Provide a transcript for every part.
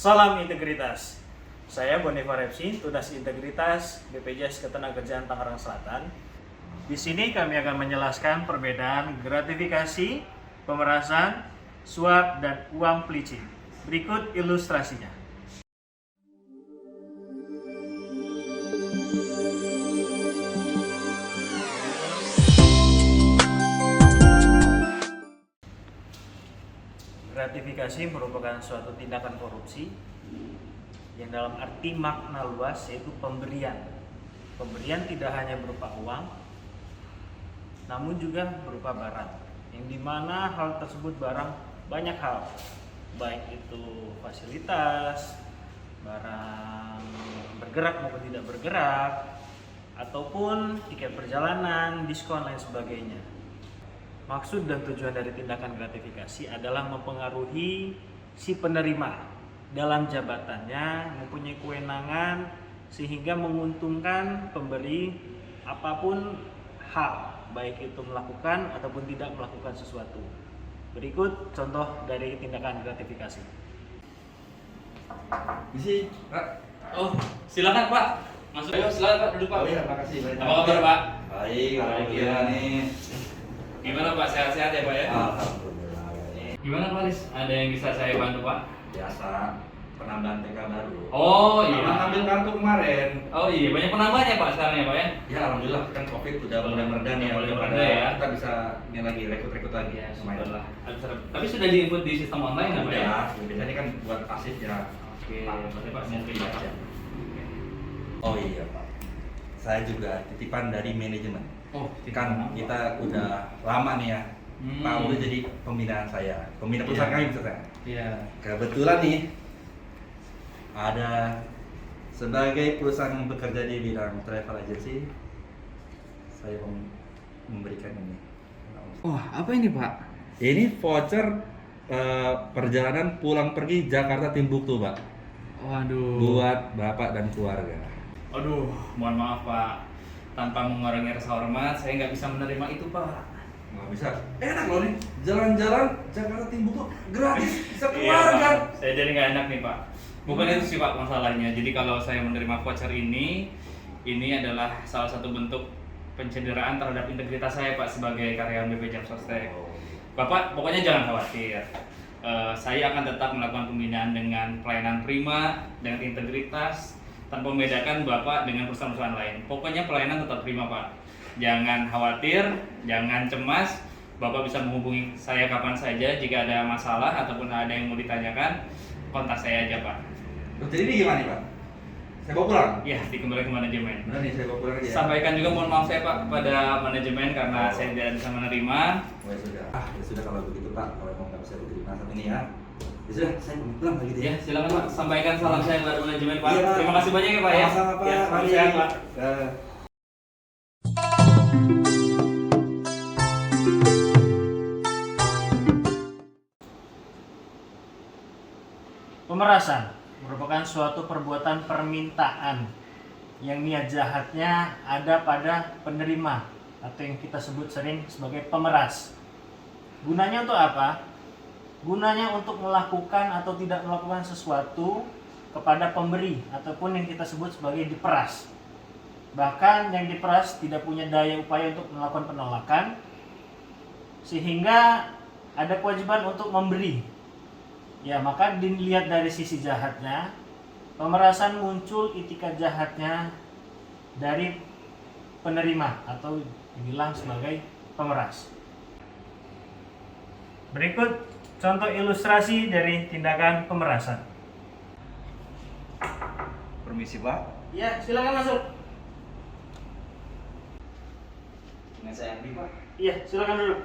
Salam integritas. Saya Bonivar Repsi, Tunas Integritas BPJS Ketenagakerjaan Tangerang Selatan. Di sini kami akan menjelaskan perbedaan gratifikasi, pemerasan, suap, dan uang pelicin. Berikut ilustrasinya. Gratifikasi merupakan suatu tindakan korupsi yang dalam arti makna luas yaitu pemberian. Pemberian tidak hanya berupa uang, namun juga berupa barang. Yang dimana hal tersebut barang banyak hal, baik itu fasilitas, barang bergerak maupun tidak bergerak, ataupun tiket perjalanan, diskon lain sebagainya. Maksud dan tujuan dari tindakan gratifikasi adalah mempengaruhi si penerima dalam jabatannya, mempunyai kewenangan sehingga menguntungkan pemberi apapun hal, baik itu melakukan ataupun tidak melakukan sesuatu. Berikut contoh dari tindakan gratifikasi. Isi, Pak. Oh, silakan Pak. Masuk. Ayo, silakan Pak, duduk Pak. Oh iya, makasih banyak. Apa kabar Pak? Baik, alhamdulillah nih. Gimana Pak, sehat-sehat ya Pak ya? Alhamdulillah. Gimana Pak Lis? Ada yang bisa saya bantu Pak? Biasa penambahan TK baru. Oh iya. Sama ngambil kartu kemarin. Oh iya, banyak penambahnya Pak sekarang ya Pak ya? Ya alhamdulillah kan Covid udah mulai mereda nih. Mulai Udah mereda ya. Kita bisa ini lagi rekrut lagi Ya, lumayan. syukurlah. Tapi sudah di-input di sistem online ya Pak ya? Ya, biasanya kan buat pasif ya. Oke, berarti Pak saya terima Pak. Oh iya Pak. Saya juga titipan dari manajemen. Oh, Kan kita udah lama nih ya. Pak udah jadi pembinaan saya. Pembina perusahaan kami maksudnya. Iya. Kebetulan nih ada sebagai perusahaan yang bekerja di bidang travel agency, saya memberikan ini. Wah, apa ini Pak? Ini voucher perjalanan pulang pergi Jakarta Timbuktu, Pak. Waduh. Buat Bapak dan keluarga. Aduh, mohon maaf Pak. Tanpa mengurangi rasa hormat, saya nggak bisa menerima itu Pak. Nggak bisa. Enak loh nih, jalan-jalan Jakarta Timbuktu gratis, bisa Iya, keluarga. Pak. Saya jadi nggak enak nih Pak. Bukan itu sih Pak masalahnya. Jadi kalau saya menerima voucher ini adalah salah satu bentuk pencederaan terhadap integritas saya Pak sebagai karyawan BPJS Sostek. Bapak pokoknya jangan khawatir. Saya akan tetap melakukan pembinaan dengan pelayanan prima, dengan integritas, tanpa membedakan Bapak dengan perusahaan-perusahaan lain. Pokoknya pelayanan tetap prima Pak. Jangan khawatir, jangan cemas. Bapak bisa menghubungi saya kapan saja jika ada masalah ataupun ada yang mau ditanyakan, kontak saya aja Pak. Jadi ini gimana nih, Pak? Saya bawa pulang? Ya, dikembalikan ke manajemen. Benar nih, saya bawa pulang aja ya? Sampaikan juga mohon maaf saya Pak kepada manajemen karena saya tidak bisa menerima. Oh ya sudah. Ya sudah kalau begitu Pak, kalau emang nggak bisa diterima saat ini ya. Ya sudah, saya pamit pulang begitu Ya, ya. silakan Pak. Sampaikan salam saya kepada manajemen Pak. Iya, Pak. Terima kasih banyak ya Pak ya. Sama-sama, Pak. Ya, salam Mari. sehat Pak. Pemerasan merupakan suatu perbuatan permintaan yang niat jahatnya ada pada penerima atau yang kita sebut sering sebagai pemeras. Gunanya untuk apa? Gunanya untuk melakukan atau tidak melakukan sesuatu kepada pemberi ataupun yang kita sebut sebagai diperas. Bahkan yang diperas tidak punya daya upaya untuk melakukan penolakan sehingga ada kewajiban untuk memberi. Ya, maka dilihat dari sisi jahatnya, pemerasan muncul itikat jahatnya dari penerima atau dibilang sebagai pemeras. Berikut contoh ilustrasi dari tindakan pemerasan. Permisi Pak. Ya, silakan masuk. Dengan saya Andi Pak. Iya, silakan dulu.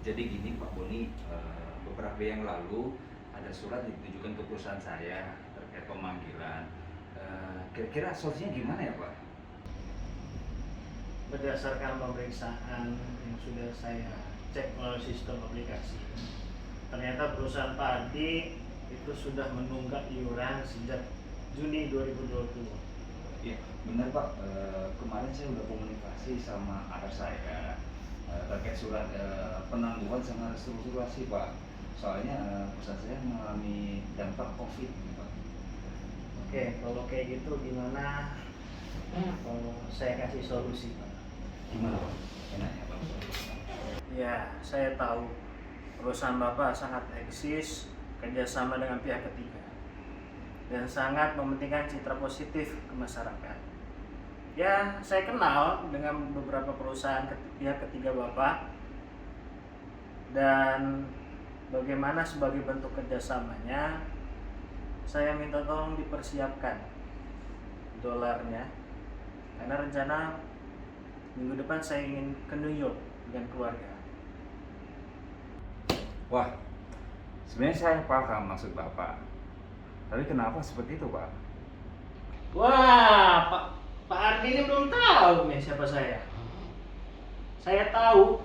Jadi gini Pak Boni, beberapa yang lalu ada surat ditujukan ke perusahaan saya terkait pemanggilan. Kira-kira solusinya gimana ya Pak? Berdasarkan pemeriksaan yang sudah saya cek melalui sistem aplikasi, ternyata perusahaan Pak Adi itu sudah menunggak iuran sejak Juni 2020. Iya, benar Pak. Kemarin saya udah komunikasi sama anak saya terkait surat penangguhan sama restrukturasi Pak. Soalnya perusahaan saya mengalami dampak COVID nih, Pak. Oke, kalau kayak gitu gimana kalau saya kasih solusi, Pak? Gimana, Pak? Enaknya, Pak? Ya, saya tahu perusahaan Bapak sangat eksis kerjasama dengan pihak ketiga dan sangat mementingkan citra positif ke masyarakat. Ya, saya kenal dengan beberapa perusahaan pihak ketiga Bapak, dan bagaimana sebagai bentuk kerjasamanya, saya minta tolong dipersiapkan dolarnya, karena rencana minggu depan saya ingin ke New York dengan keluarga. Wah, sebenarnya saya paham maksud Bapak. Tapi kenapa seperti itu, Pak? Wah, Pak Ardi ini belum tahu nih siapa saya. Saya tahu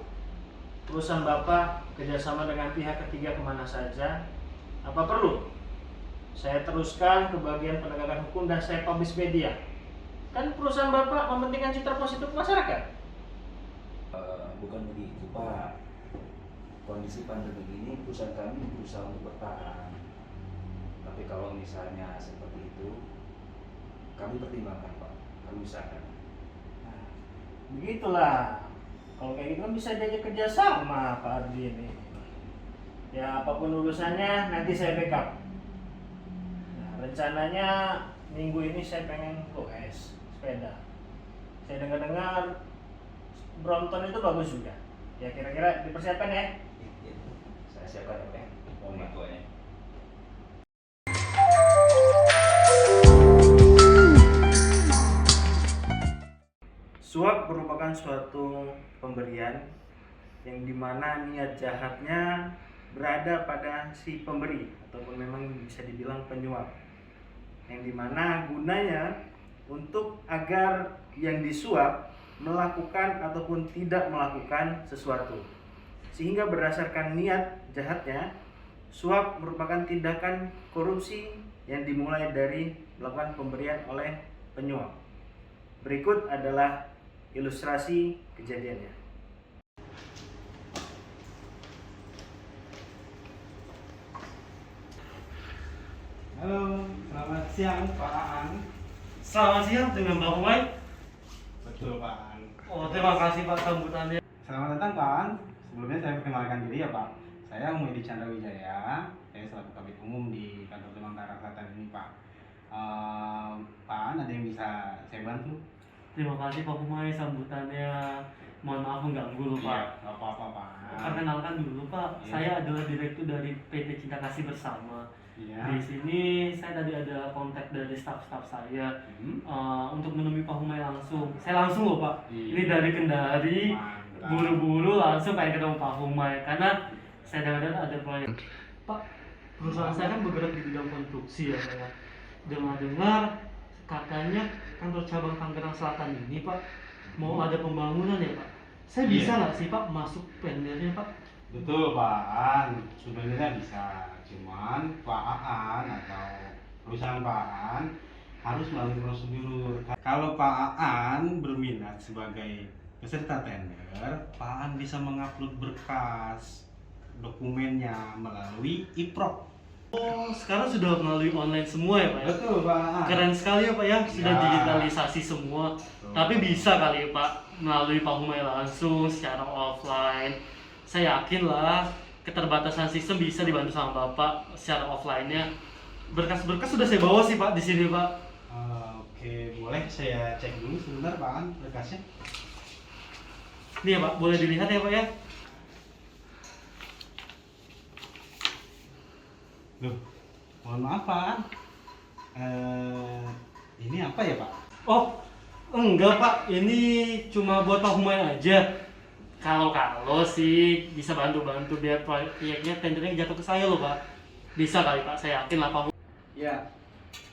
perusahaan Bapak kerjasama dengan pihak ketiga kemana saja. Apa perlu saya teruskan ke bagian penegakan hukum dan saya publish media? Kan perusahaan Bapak mementingkan citra positif masyarakat. Bukan begitu, Pak. Kondisi pandemi ini perusahaan kami berusaha untuk bertahan. Tapi kalau misalnya seperti itu, kami pertimbangkan, Pak. Kami usahakan. Nah, begitulah. Kalau kayak gitu kan bisa diajak kerja sama Pak Ardi ini. Ya apapun urusannya nanti saya backup. Nah, rencananya minggu ini saya pengen goes sepeda. Saya dengar-dengar Brompton itu bagus juga. Ya kira-kira dipersiapkan ya. Ya, saya siapkan, Pak. Mohon bantuannya. Suap merupakan suatu pemberian yang dimana niat jahatnya berada pada si pemberi ataupun memang bisa dibilang penyuap, yang dimana gunanya untuk agar yang disuap melakukan ataupun tidak melakukan sesuatu, sehingga berdasarkan niat jahatnya suap merupakan tindakan korupsi yang dimulai dari melakukan pemberian oleh penyuap. Berikut adalah ilustrasi kejadiannya. Halo, selamat siang Pak Aan. Selamat siang dengan Pak Umay. Betul Pak Aan. Oh, terima kasih Pak sambutannya. Selamat datang Pak Aan. Sebelumnya saya perkenalkan diri ya Pak. Saya Muhyiddin Chandra Wijaya. Saya selaku Kabid Umum di Kantor Temangkaran Selatan ini Pak. Pak Aan, ada yang bisa saya bantu? Terima kasih Pak Humay sambutannya. Mohon maaf mengganggu loh Pak. Iya, nggak apa-apa Pak Aan. Perkenalkan dulu Pak, Iya. saya adalah direktur dari PT Cinta Kasih Bersama. Iya. Di sini saya tadi ada kontak dari staf-staf saya untuk menemui Pak Humay langsung. Saya langsung loh Pak. Iya. Ini dari Kendari, Mantap. buru-buru langsung pengen ketemu Pak Humay karena saya dengar ada proyek. Pak, perusahaan saya kan bergerak di bidang konstruksi ya Pak ya. Dengar-dengar katanya kantor cabang Tangerang Selatan ini Pak mau ada pembangunan ya Pak. Saya bisa nggak sih Pak masuk pendernya Pak? Betul Pak Aan, sebenarnya bisa. Cuman Pak Aan atau perusahaan Pak Aan harus melalui prosedur. Kalau Pak Aan berminat sebagai peserta tender, Pak Aan bisa mengupload berkas dokumennya melalui IPROK. Oh, sekarang sudah melalui online semua ya Pak ya? Betul Pak Aan. Keren sekali ya Pak ya, sudah Ya. digitalisasi semua. Betul. Tapi bisa kali ya Pak melalui Pak Humay langsung secara offline. Saya yakin lah keterbatasan sistem bisa dibantu sama Bapak secara offline-nya. Berkas-berkas sudah saya bawa sih Pak di sini Pak. Oke, boleh saya cek dulu sebentar Pak Aan berkasnya. Nih ya Pak, boleh dilihat ya Pak ya. Loh, mohon maaf Pak Aan. Ini apa ya Pak? Oh, enggak Pak, ini cuma buat Pak Humay aja. Kalau sih bisa bantu-bantu biar proyeknya tendernya jatuh ke saya loh Pak. Bisa kali Pak, saya yakin lah Pak. Ya,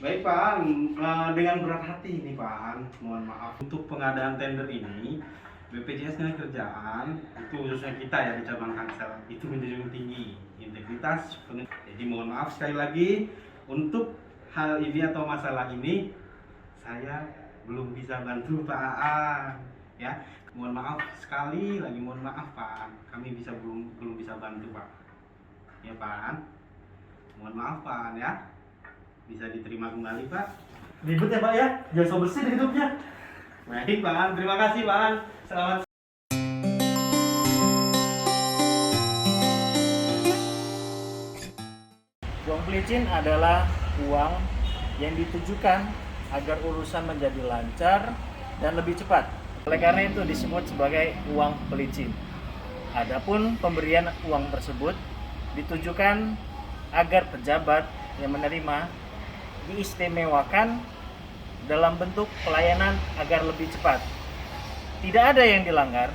baik Pak Aan. Dengan berat hati ini Pak Aan, mohon maaf untuk pengadaan tender ini. BPJS Ketenagakerjaan itu khususnya kita ya di cabang Tangsel itu menjunjung tinggi integritas. Jadi mohon maaf sekali lagi untuk hal ini atau masalah ini saya belum bisa bantu Pak Aan ya. Mohon maaf sekali lagi, mohon maaf Pak Aan. Kami belum bisa bantu Pak. Ya Pak. Mohon maaf Pak ya. Bisa diterima kembali Pak. Ribet ya Pak ya, jangan so bersih di hidupnya. Baik Pak, terima kasih Pak. Selamat. Uang pelicin adalah uang yang ditujukan agar urusan menjadi lancar dan lebih cepat. Oleh karena itu disebut sebagai uang pelicin. Adapun pemberian uang tersebut ditujukan agar pejabat yang menerima diistimewakan dalam bentuk pelayanan agar lebih cepat. Tidak ada yang dilanggar,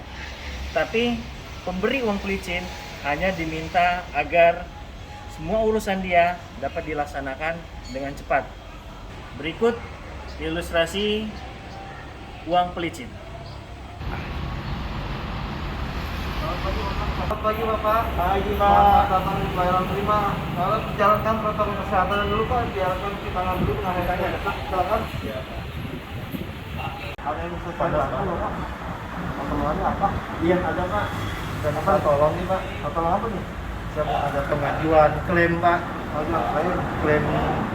tapi pemberi uang pelicin hanya diminta agar semua urusan dia dapat dilaksanakan dengan cepat. Berikut ilustrasi uang pelicin. Selamat pagi Bapak. Pagi Pak. Datang di pelayanan terima. Kalau jalankan protokol kesehatan dulu Pak. Biarkan cuci tangan dulu dengan hand sanitizer. Silakan. Ada yang bisa saya bantu Pak? Keperluannya apa? Iya ada Pak. Dan apa tolong nih Pak? Tolong apa nih? Saya mau ada pengajuan klaim Pak. Pengajuan klaim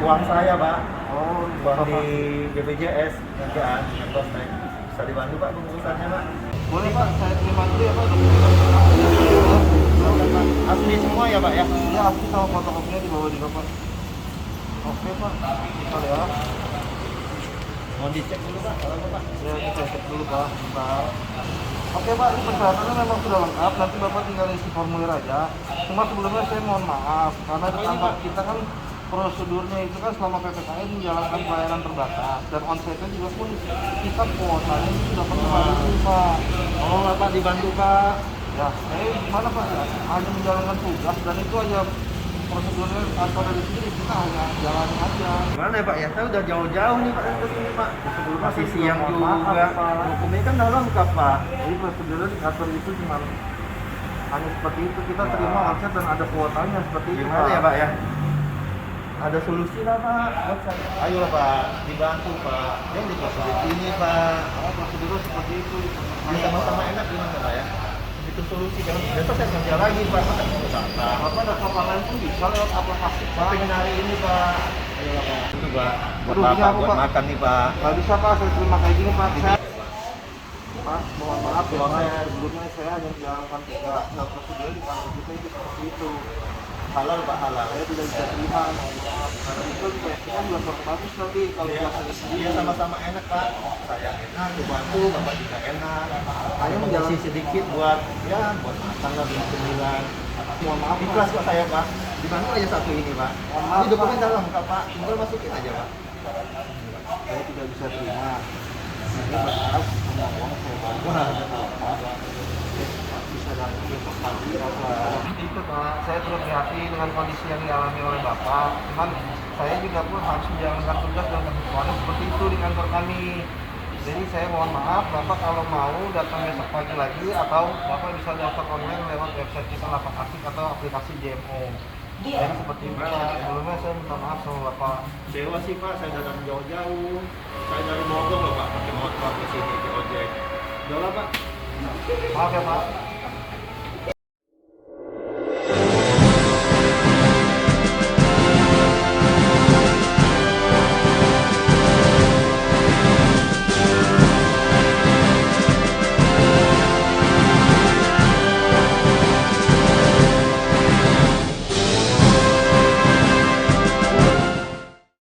uang saya Pak. Oh, uang di BPJS kerjaan Sostek. Bisa dibantu Pak pengurusannya Pak? Boleh Pak, saya terima dulu ya Pak. Asli semua ya Pak ya? Ya asli sama fotokopinya dibawa juga Pak. Oke Pak, kita ya. Mau dicek dulu Pak, kalau Pak? Ya kita cek dulu Pak, bentar. Oke Pak, ini persyaratannya memang sudah lengkap. Nanti Bapak tinggal isi formulir aja. Cuma sebelumnya saya mohon maaf karena di kantor kita kan prosedurnya itu kan selama PPKM menjalankan pelayanan terbatas dan onsite-nya juga pun kita kuotanya itu sudah penuh Pak. Tolong Pak dibantu Pak. Ya, gimana Pak ya? Hanya menjalankan tugas dan itu aja prosedurnya kantor dari sini kita hanya jalan aja. Gimana ya Pak ya? Saya udah jauh-jauh nih Pak ke sini Pak. Masih siang juga. Hukumnya kan udah lengkap Pak. Jadi prosedurnya di kantor itu cuma hanya seperti itu, kita terima onsite dan ada kuotanya seperti itu. Gimana ya Pak ya? Ada solusi lah Pak. Ayo lah Pak, dibantu Pak. Yang di prosedur ini Pak. Prosedurnya seperti itu. Ya sama-sama enak gimana Pak ya? Itu solusi kan. Besok saya kerja lagi Pak. Bapak ada kapal lain pun bisa lewat aplikasi Pak. Pengen hari ini Pak. Ayo lah Pak. Itu Pak. Buat Bapak, buat makan nih Pak. Gak bisa Pak, saya terima kayak gini Pak. Pak, mohon maaf ya Pak. Sebelumnya saya hanya menjalankan tugas. Nah prosedurnya di kantor kita itu seperti itu. Halal Pak, halal. Saya tidak bisa terima. Karena itu kan juga bagus nanti kalau dilaksanakan sendiri. Iya sama-sama enak Pak. Saya enak, dibantu, Bapak juga enak. Hanya menjalani sedikit buat buat makan lah buat cemilan. Mohon maaf. Ikhlas Pak saya Pak. Dibantu aja satu ini Pak. Ini dokumen dalam Kak Pak. Tinggal masukin aja Pak. Saya tidak bisa terima. Ini berharap semua uang saya bantu. Bisa datang besok pagi apa? Itu Pak, saya turut prihatin dengan kondisi yang dialami oleh Bapak. Cuman saya juga pun harus menjalankan tugas dan kebutuhannya seperti itu di kantor kami. Jadi saya mohon maaf, Bapak kalau mau datang besok pagi lagi atau Bapak bisa daftar online lewat website kita Lapak Asik atau aplikasi JMO. Jadi seperti itu Pak. Sebelumnya saya minta maaf sama Bapak. Dewa sih Pak, saya datang jauh-jauh. Saya dari Bogor loh Pak, pakai motor ke sini di ojek. Udah lah Pak. Maaf ya Pak.